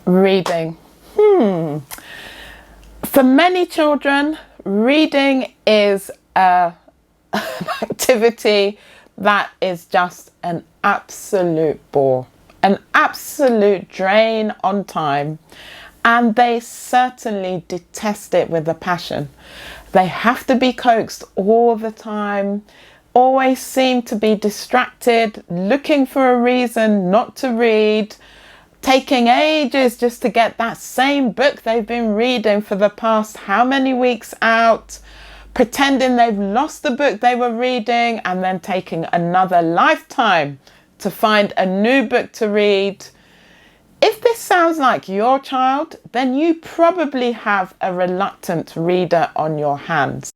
Reading. For many children, reading is an activity that is just an absolute bore, an absolute drain on time, and they certainly detest it with a passion. They have to be coaxed all the time, always seem to be distracted, looking for a reason not to read, taking ages just to get that same book they've been reading for the past how many weeks out, pretending they've lost the book they were reading, and then taking another lifetime to find a new book to read. If this sounds like your child, then you probably have a reluctant reader on your hands.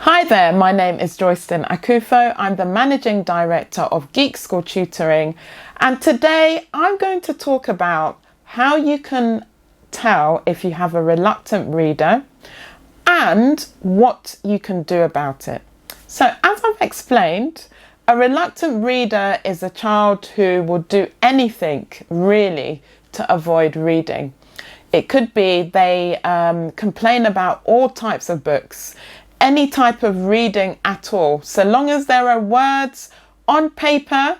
Hi there, my name is Joyston Akufo. I'm the Managing Director of Geek School Tutoring, and today I'm going to talk about how you can tell if you have a reluctant reader and what you can do about it. So as I've explained, a reluctant reader is a child who will do anything really to avoid reading. It could be they complain about all types of books, any type of reading at all, so long as there are words on paper,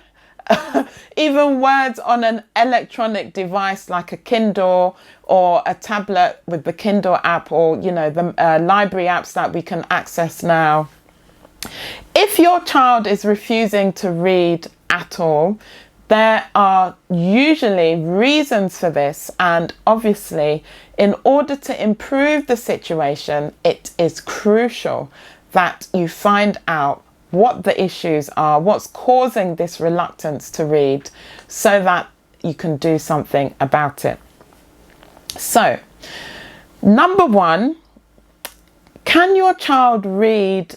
even words on an electronic device like a Kindle or a tablet with the Kindle app, or the library apps that we can access now. If your child is refusing to read at all, there are usually reasons for this, and obviously in order to improve the situation, it is crucial that you find out what the issues are, what's causing this reluctance to read, so that you can do something about it. So, number one, can your child read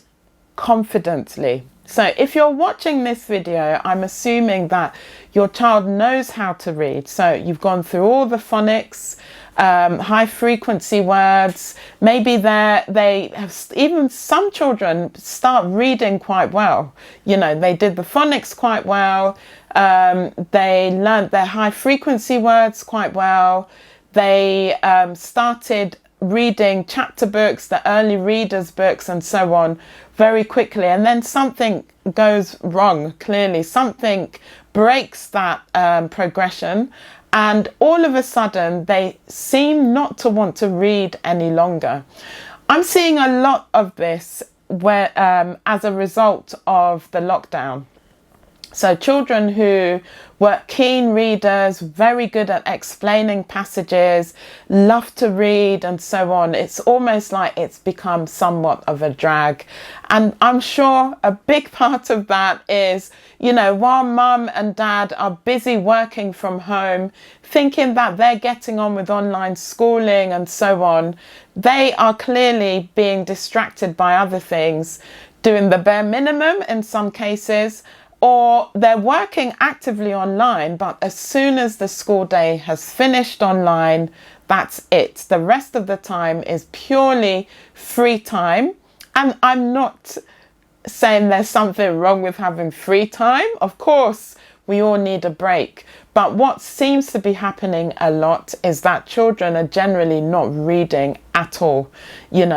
confidently? So if you're watching this video, I'm assuming that your child knows how to read. So you've gone through all the phonics, high frequency words. Maybe they have, even some children start reading quite well. They did the phonics quite well. They learned their high frequency words quite well. They started reading chapter books, the early readers books and so on very quickly, and then something goes wrong. Clearly something breaks that progression, and all of a sudden they seem not to want to read any longer. I'm seeing a lot of this where as a result of the lockdown. So children who were keen readers, very good at explaining passages, love to read and so on, it's almost like it's become somewhat of a drag. And I'm sure a big part of that is, while mum and dad are busy working from home, thinking that they're getting on with online schooling and so on, they are clearly being distracted by other things, doing the bare minimum in some cases, or they're working actively online, but as soon as the school day has finished online, that's it. The rest of the time is purely free time. And I'm not saying there's something wrong with having free time. Of course, we all need a break. But what seems to be happening a lot is that children are generally not reading at all.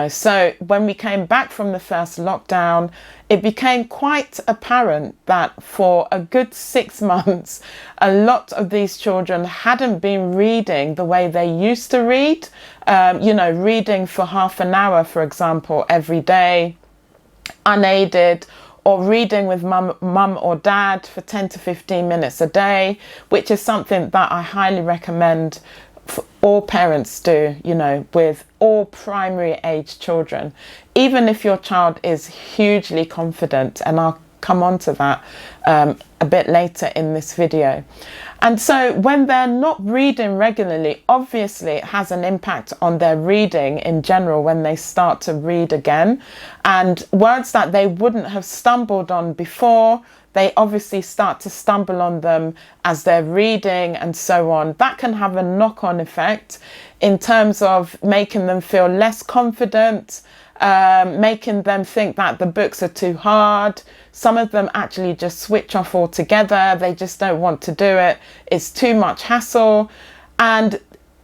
So when we came back from the first lockdown, it became quite apparent that for a good 6 months, a lot of these children hadn't been reading the way they used to read. Reading for half an hour, for example, every day, unaided, or reading with mum or dad for 10 to 15 minutes a day, which is something that I highly recommend for all parents do, with all primary age children, even if your child is hugely confident, and I'll come on to that a bit later in this video. And so when they're not reading regularly, obviously it has an impact on their reading in general when they start to read again, and words that they wouldn't have stumbled on before, they obviously start to stumble on them as they're reading and so on. That can have a knock-on effect in terms of making them feel less confident, making them think that the books are too hard. Some of them actually just switch off altogether. They just don't want to do it. It's too much hassle. And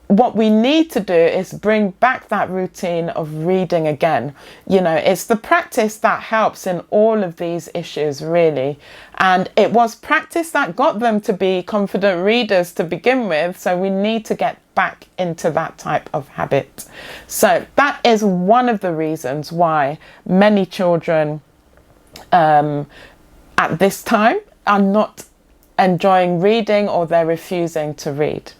what we need to do is bring back that routine of reading again. You know, it's the practice that helps in all of these issues, really. And it was practice that got them to be confident readers to begin with. So we need to get back into that type of habit. So that is one of the reasons why many children at this time are not enjoying reading, or they're refusing to read.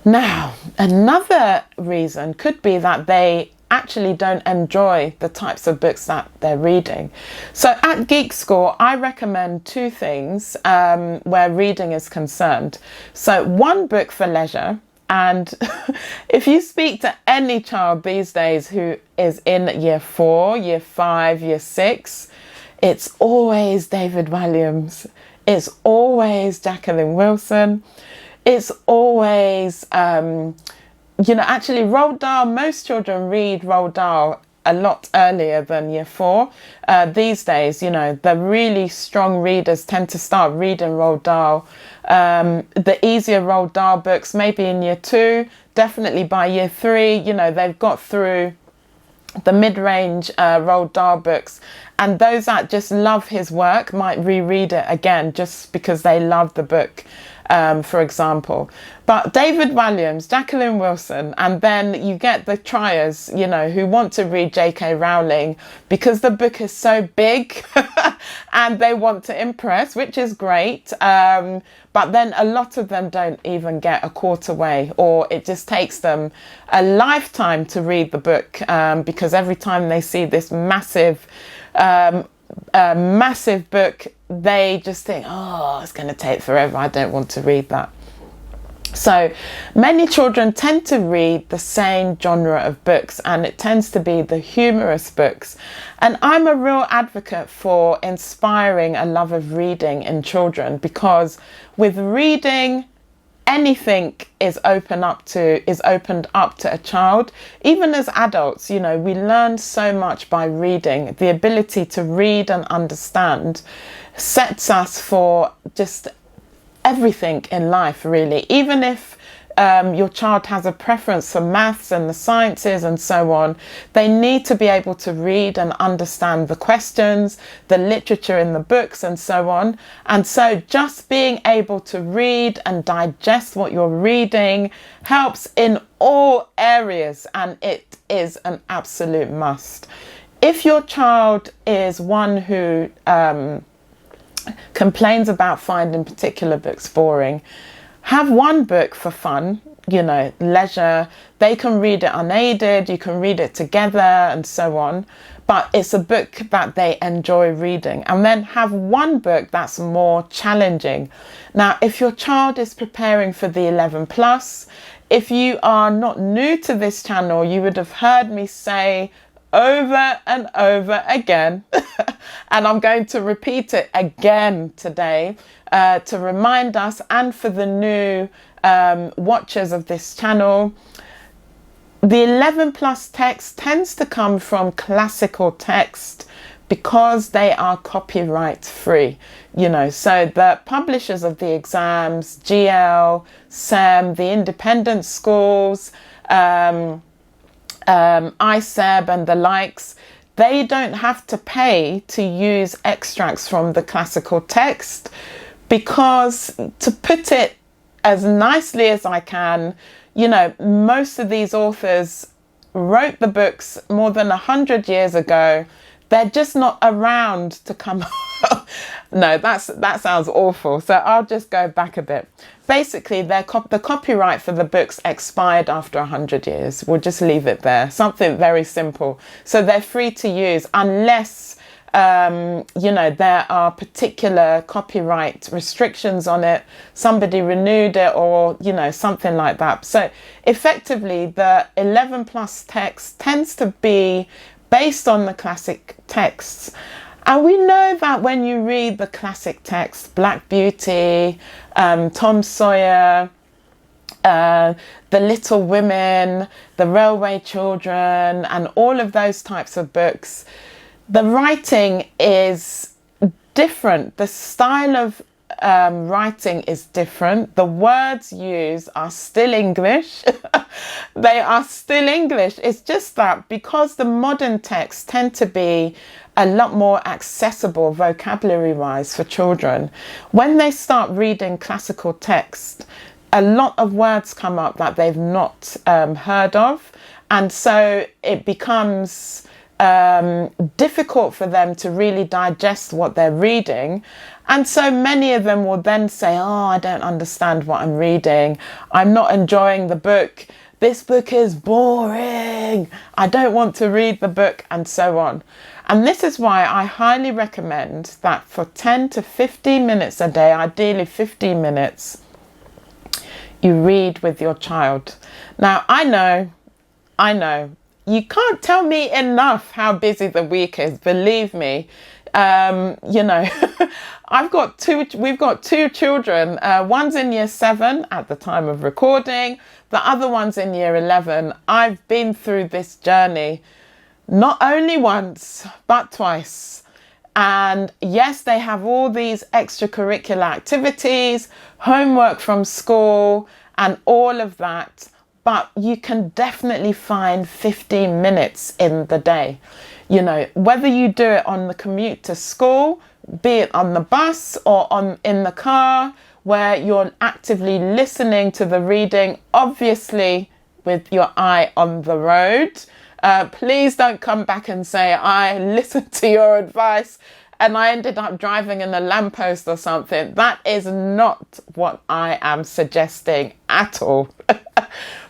Now, another reason could be that they actually don't enjoy the types of books that they're reading. So at Geek School, I recommend two things where reading is concerned. So one book for leisure, and if you speak to any child these days who is in year 4, year 5, year 6, it's always David Walliams. It's always Jacqueline Wilson. It's always, actually Roald Dahl. Most children read Roald Dahl a lot earlier than year 4. These days, the really strong readers tend to start reading Roald Dahl. The easier Roald Dahl books, maybe in year 2, definitely by year 3, they've got through the mid-range Roald Dahl books, and those that just love his work might reread it again just because they love the book, for example. But David Walliams, Jacqueline Wilson, and then you get the triers, who want to read J.K. Rowling because the book is so big and they want to impress, which is great. But then a lot of them don't even get a quarter way, or it just takes them a lifetime to read the book, because every time they see this massive book, they just think, oh, it's going to take forever. I don't want to read that. So many children tend to read the same genre of books, and it tends to be the humorous books. And I'm a real advocate for inspiring a love of reading in children, because with reading, anything is opened up to a child. Even as adults, we learn so much by reading. The ability to read and understand sets us for just everything in life, really. Even if your child has a preference for maths and the sciences and so on, they need to be able to read and understand the questions, the literature in the books and so on. And so just being able to read and digest what you're reading helps in all areas, and it is an absolute must. If your child is one who complains about finding particular books boring, have one book for fun, leisure. They can read it unaided, you can read it together and so on, but it's a book that they enjoy reading. And then have one book that's more challenging. Now, if your child is preparing for the 11 plus, if you are not new to this channel, you would have heard me say over and over again, and I'm going to repeat it again today to remind us, and for the new watchers of this channel, the 11 plus text tends to come from classical text because they are copyright free, so the publishers of the exams, GL, SEM, the independent schools, ISEB and the likes, they don't have to pay to use extracts from the classical text, because, to put it as nicely as I can, most of these authors wrote the books more than 100 years ago. They're just not around to come. No, that sounds awful. So I'll just go back a bit. Basically, the copyright for the books expired after 100 years. We'll just leave it there. Something very simple. So they're free to use unless, there are particular copyright restrictions on it. Somebody renewed it, or, something like that. So effectively, the 11 plus text tends to be based on the classic texts. And we know that when you read the classic text, Black Beauty, Tom Sawyer, The Little Women, The Railway Children, and all of those types of books, the writing is different. The style of writing is different. The words used are still English. They are still English. It's just that because the modern texts tend to be a lot more accessible vocabulary wise for children, when they start reading classical text, a lot of words come up that they've not heard of, and so it becomes difficult for them to really digest what they're reading. And so many of them will then say, oh, I don't understand what I'm reading, I'm not enjoying the book, this book is boring, I don't want to read the book, and so on. And this is why I highly recommend that for 10 to 15 minutes a day, ideally 15 minutes, you read with your child. Now, I know, you can't tell me enough how busy the week is, believe me. You know, we've got two children. One's in year 7 at the time of recording. The other one's in year 11. I've been through this journey not only once, but twice. And yes, they have all these extracurricular activities, homework from school, and all of that. But you can definitely find 15 minutes in the day. You know, whether you do it on the commute to school, be it on the bus or in the car, where you're actively listening to the reading, obviously with your eye on the road. Please don't come back and say, I listened to your advice and I ended up driving in a lamppost or something. That is not what I am suggesting at all.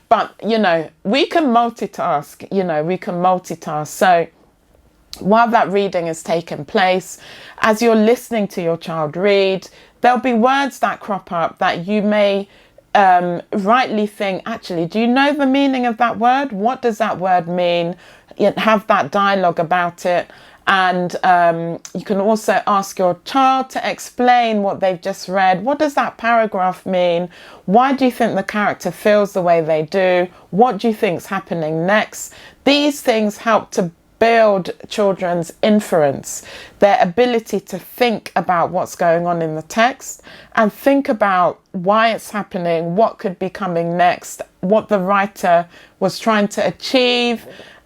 But, you know, we can multitask, So while that reading is taking place, as you're listening to your child read, there'll be words that crop up that you may rightly think, actually, do you know the meaning of that word? What does that word mean? Have that dialogue about it. And you can also ask your child to explain what they've just read. What does that paragraph mean? Why do you think the character feels the way they do? What do you think is happening next? These things help to build children's inference, their ability to think about what's going on in the text and think about why it's happening, what could be coming next, what the writer was trying to achieve,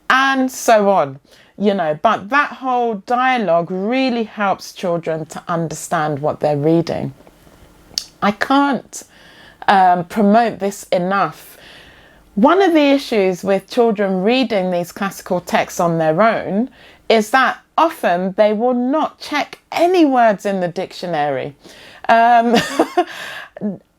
and so on. But that whole dialogue really helps children to understand what they're reading. I can't promote this enough. One of the issues with children reading these classical texts on their own is that often they will not check any words in the dictionary.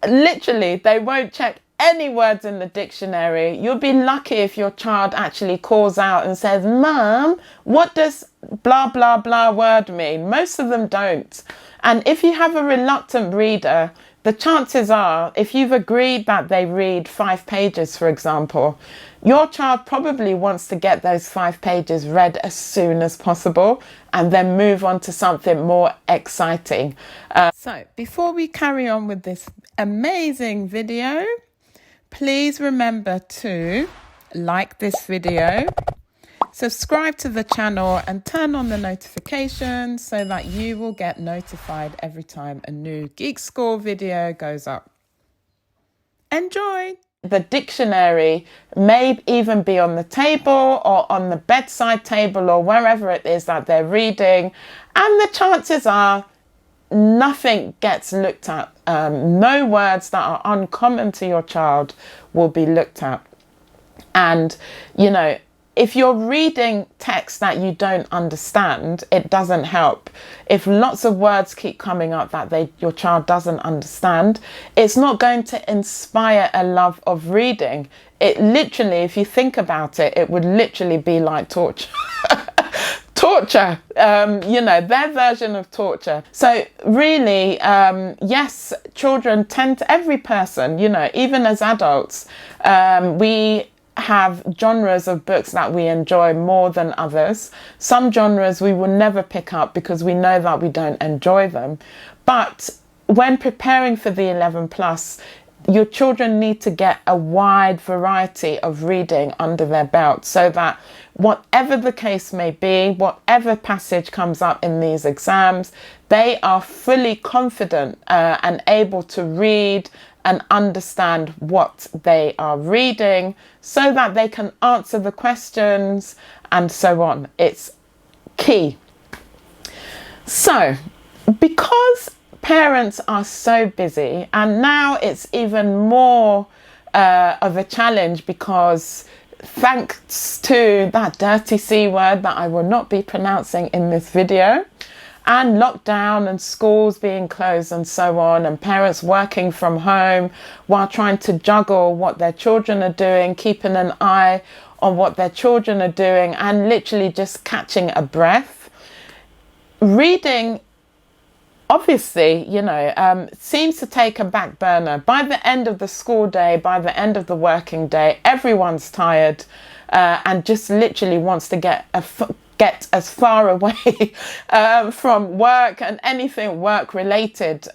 Literally, they won't check any words in the dictionary. You'll be lucky if your child actually calls out and says, Mum, what does blah, blah, blah word mean? Most of them don't. And if you have a reluctant reader, the chances are, if you've agreed that they read 5 pages, for example, your child probably wants to get those 5 pages read as soon as possible and then move on to something more exciting. So before we carry on with this amazing video, please remember to like this video, subscribe to the channel and turn on the notifications so that you will get notified every time a new Geek School video goes up. Enjoy! The dictionary may even be on the table or on the bedside table or wherever it is that they're reading, and the chances are nothing gets looked at. No words that are uncommon to your child will be looked at. And, if you're reading text that you don't understand, it doesn't help. If lots of words keep coming up that your child doesn't understand, it's not going to inspire a love of reading. It literally, if you think about it, it would literally be like torture. Torture, their version of torture. So really, yes, children tend to, every person, even as adults, we have genres of books that we enjoy more than others. Some genres we will never pick up because we know that we don't enjoy them. But when preparing for the 11 plus, your children need to get a wide variety of reading under their belt, so that whatever the case may be, whatever passage comes up in these exams, they are fully confident and able to read and understand what they are reading, so that they can answer the questions and so on. It's key. So, because parents are so busy, and now it's even more of a challenge, because thanks to that dirty C word that I will not be pronouncing in this video, and lockdown and schools being closed and so on, and parents working from home while trying to juggle what their children are doing, keeping an eye on what their children are doing, and literally just catching a breath. Reading, obviously, seems to take a back burner. By the end of the school day, by the end of the working day, everyone's tired and just literally wants to get as far away from work and anything work related,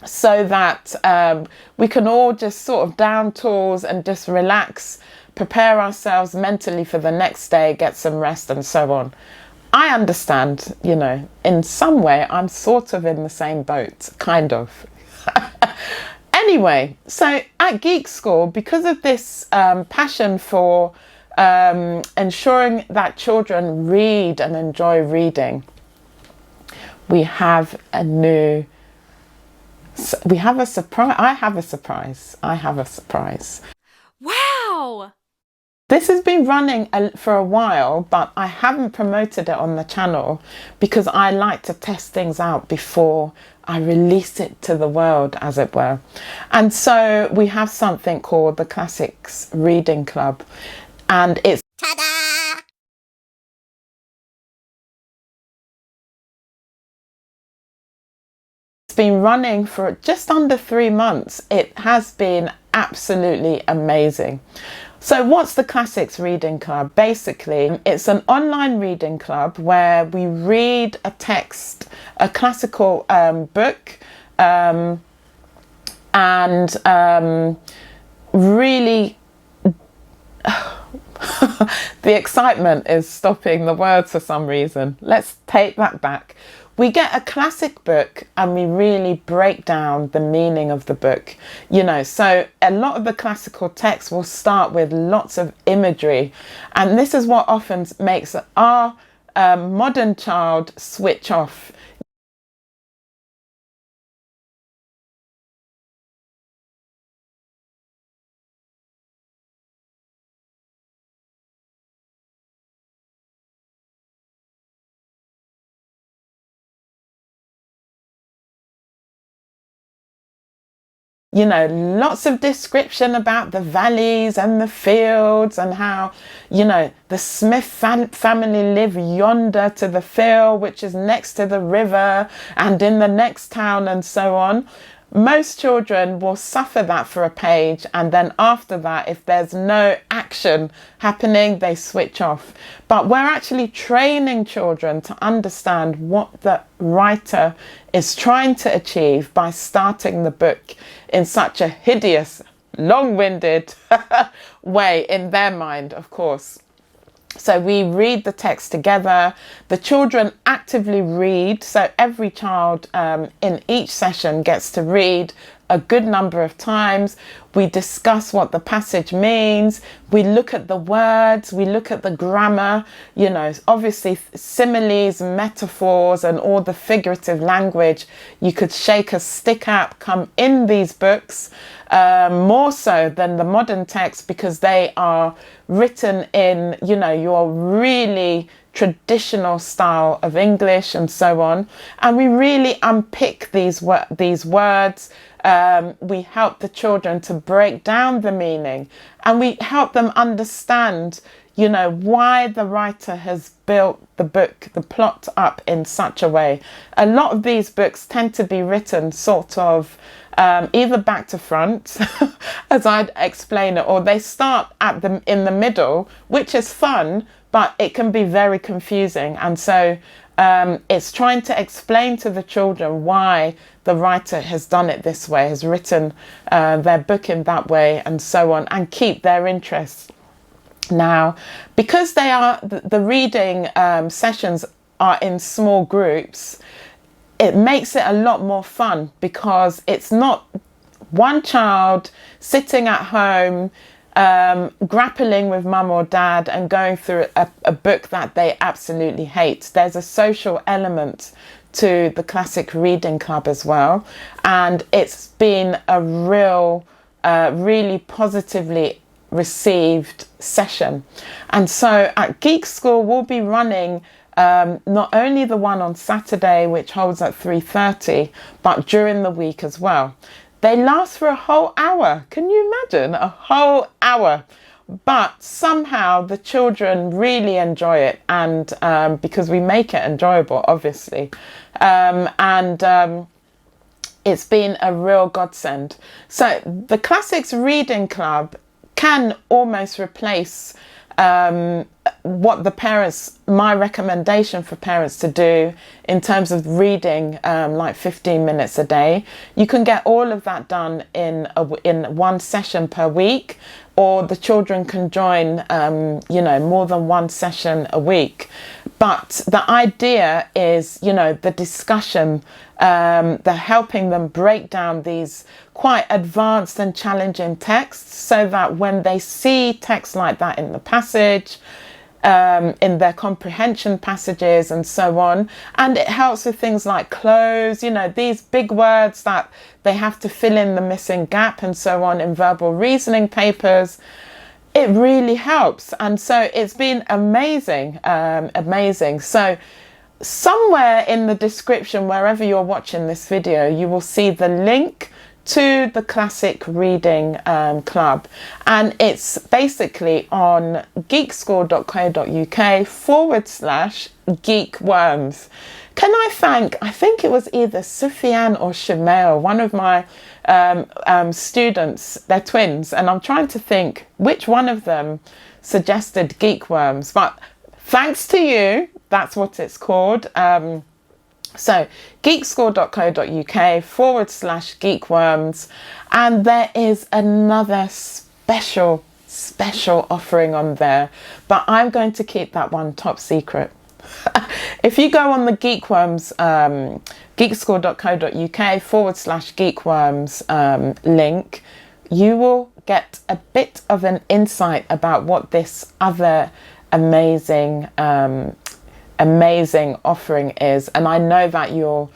so that we can all just sort of down tools and just relax, prepare ourselves mentally for the next day, get some rest and so on. I understand, in some way I'm sort of in the same boat, kind of. Anyway, so at Geek School, because of this passion for ensuring that children read and enjoy reading, we have a surprise. I have a surprise. Wow! This has been running for a while, but I haven't promoted it on the channel because I like to test things out before I release it to the world, as it were. And so we have something called the Classics Reading Club, and it's ta-da! It's been running for just under 3 months. It has been absolutely amazing. So what's the Classics Reading Club? Basically, it's an online reading club where we read a text, a classical book, and really the excitement is stopping the words for some reason. Let's take that back. We get a classic book and we really break down the meaning of the book. So a lot of the classical text will start with lots of imagery. And this is what often makes our modern child switch off. Lots of description about the valleys and the fields, and how, the Smith family live yonder to the field, which is next to the river and in the next town, and so on. Most children will suffer that for a page, and then after that, if there's no action happening, they switch off. But we're actually training children to understand what the writer is trying to achieve by starting the book in such a hideous, long-winded way, in their mind, of course. So we read the text together. The children actively read. So every child in each session gets to read a good number of times. We discuss what the passage means. We look at the words. We look at the grammar, obviously similes, metaphors, and all the figurative language you could shake a stick at come in these books, more so than the modern texts, because they are written in, your really traditional style of English and so on. And we really unpick these words. We help the children to break down the meaning, and we help them understand, why the writer has built the book, the plot up in such a way. A lot of these books tend to be written sort of either back to front, as I'd explain it, or they start in the middle, which is fun, but it can be very confusing. And so It's trying to explain to the children why the writer has done it this way, has written their book in that way, and so on, and keep their interest. Now, because they are the reading sessions are in small groups, it makes it a lot more fun, because it's not one child sitting at home grappling with mum or dad and going through a book that they absolutely hate. There's a social element to the Classic Reading Club as well, and it's been a really positively received session. And so at Geek School we'll be running not only the one on Saturday, which holds at 3:30, but during the week as well. They last for a whole hour. Can you imagine? A whole hour. But somehow the children really enjoy it, and because we make it enjoyable, obviously. It's been a real godsend. So the Classics Reading Club can almost replace what my recommendation for parents to do in terms of reading, like 15 minutes a day. You can get all of that done in one session per week, or the children can join, more than one session a week. But the idea is, the discussion, the helping them break down these quite advanced and challenging texts, so that when they see text like that in the passage, in their comprehension passages and so on, and it helps with things like close, these big words that they have to fill in the missing gap and so on in verbal reasoning papers. It really helps, and so it's been amazing. So somewhere in the description, wherever you're watching this video, you will see the link to the Classic Reading Club, and it's basically on geekschool.co.uk/geekworms. Can I think it was either Sufyan or Shemail, one of my students, they're twins, and I'm trying to think which one of them suggested Geekworms, but thanks to you, that's what it's called. So geekschool.co.uk/geekworms, and there is another special offering on there, but I'm going to keep that one top secret. If you go on the Geekworms, geekschool.co.uk/geekworms link, you will get a bit of an insight about what this other amazing offering is, and I know that you'll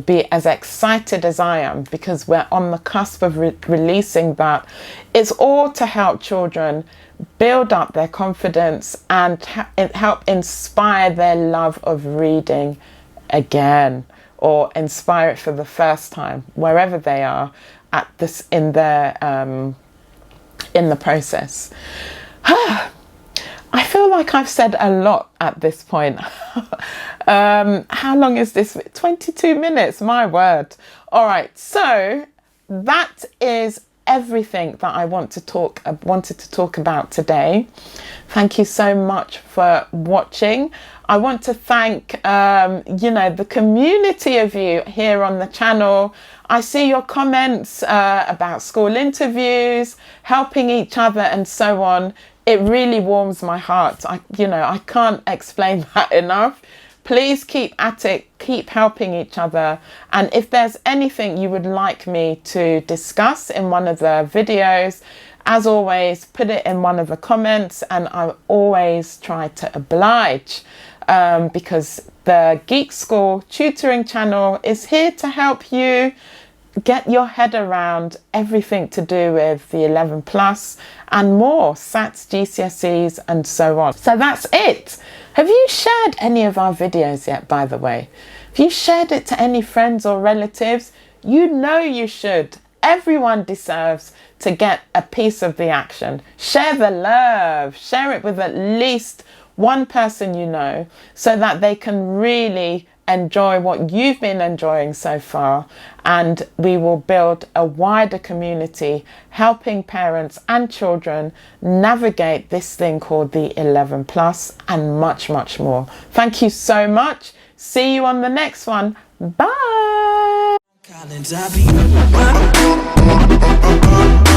be as excited as I am, because we're on the cusp of releasing that. It's all to help children build up their confidence and help inspire their love of reading again, or inspire it for the first time, wherever they are at this in the process. I feel like I've said a lot at this point. How long is this? 22 minutes, my word. All right, so that is everything that I wanted to talk about today. Thank you so much for watching. I want to thank the community of you here on the channel. I see your comments about school interviews, helping each other and so on. It really warms my heart. I can't explain that enough. Please keep at it, keep helping each other. And if there's anything you would like me to discuss in one of the videos, as always, put it in one of the comments, and I always try to oblige, because the Geek School Tutoring channel is here to help you get your head around everything to do with the 11 plus and more, SATs, GCSEs and so on. So that's it. Have you shared any of our videos yet, by the way? Have you shared it to any friends or relatives? You know you should. Everyone deserves to get a piece of the action. Share the love. Share it with at least one person you know, so that they can really enjoy what you've been enjoying so far, and we will build a wider community helping parents and children navigate this thing called the 11 plus and much more. Thank you so much. See you on the next one. Bye. Collins, I be